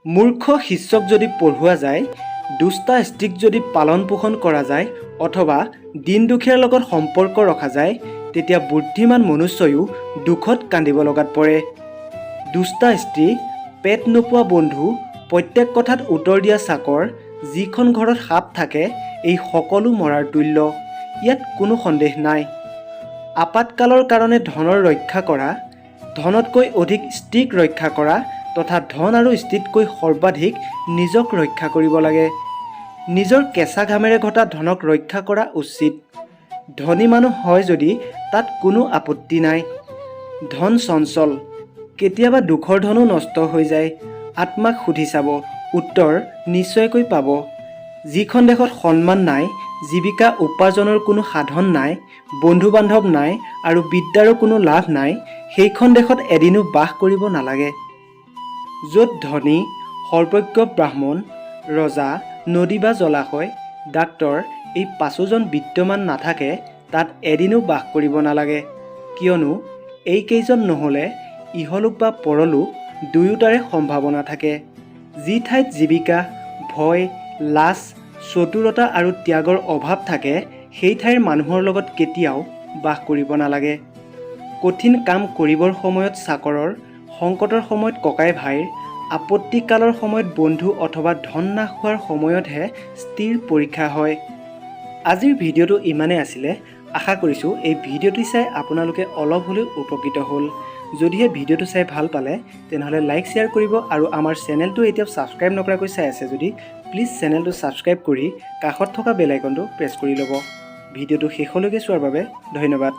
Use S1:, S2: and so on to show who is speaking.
S1: মূৰ্খ শিষ্যক যদি পঢ়োৱা যায়, দুষ্টা স্ত্ৰীক যদি পালন পোষণ কৰা যায় অথবা দিন দুখীয়াৰ লগত সম্পৰ্ক ৰখা যায়, তেতিয়া বুদ্ধিমান মনুষ্যয়ো দুখত কান্দিব লগাত পৰে। দুষ্টা স্ত্ৰী, পেট নোপোৱা বন্ধু, প্ৰত্যেক কথাত উত্তৰ দিয়া চাকৰ, যিখন ঘৰত সাপ থাকে এই সকলো মৰাৰ তুল্য। ইয়াত কোনো সন্দেহ নাই। আপাতকালৰ কাৰণে ধনৰ ৰক্ষা কৰা, ধনতকৈ অধিক স্ত্ৰীক ৰক্ষা কৰা তথা ধন আৰু স্ত্ৰীতকৈ সৰ্বাধিক নিজক ৰক্ষা কৰিব লাগে। নিজৰ কেঁচা ঘামেৰে ঘটা ধনক ৰক্ষা কৰা উচিত। ধনী মানুহ হয় যদি তাত কোনো আপত্তি নাই। ধন চঞ্চল, কেতিয়াবা দুখৰ ধনো নষ্ট হৈ যায়। আত্মাক সুধি চাব, উত্তৰ নিশ্চয়কৈ পাব। যিখন দেশত সন্মান নাই, জীৱিকা উপাৰ্জনৰ কোনো সাধন নাই, বন্ধু বান্ধৱ নাই আৰু বিদ্যাৰো কোনো লাভ নাই, সেইখন দেশত এদিনো বাস কৰিব নালাগে। য'ত ধনী, সৰ্বজ্ঞ ব্ৰাহ্মণ, ৰজা, নদী বা জলাশয়, ডাক্তৰ এই পাঁচোজন বিদ্যমান নাথাকে, তাত এদিনো বাস কৰিব নালাগে। কিয়নো এইকেইজন নহ'লে ইহলোক বা পৰলোক দুয়োটাৰে সম্ভাৱনা থাকে। যি ঠাইত জীৱিকা, ভয়, লাজ, চতুৰতা আৰু ত্যাগৰ অভাৱ থাকে, সেই ঠাইৰ মানুহৰ লগত কেতিয়াও বাস কৰিব নালাগে। কঠিন কাম কৰিবৰ সময়ত চাকৰৰ, সংকটৰ সময়ত ককাই ভাইৰ, আপত্তিকালৰ সময়ত বন্ধু অথবা ধন নাশ হোৱাৰ সময়তহে স্থিৰ পৰীক্ষা হয়। আজিৰ ভিডিঅ'টো ইমানেই আছিলে। আশা কৰিছোঁ এই ভিডিঅ'টো চাই আপোনালোকে অলপ হ'লেও উপকৃত হ'ল। যদিহে ভিডিঅ'টো চাই ভাল পালে তেনেহ'লে লাইক শ্বেয়াৰ কৰিব আৰু আমাৰ চেনেলটো এতিয়াও ছাবস্ক্ৰাইব নকৰাকৈ চাই আছে যদি প্লিজ চেনেলটো ছাবস্ক্ৰাইব কৰি কাষত থকা বেল আইকনটো প্ৰেছ কৰি ল'ব। ভিডিঅ'টো শেষলৈকে চোৱাৰ বাবে ধন্যবাদ।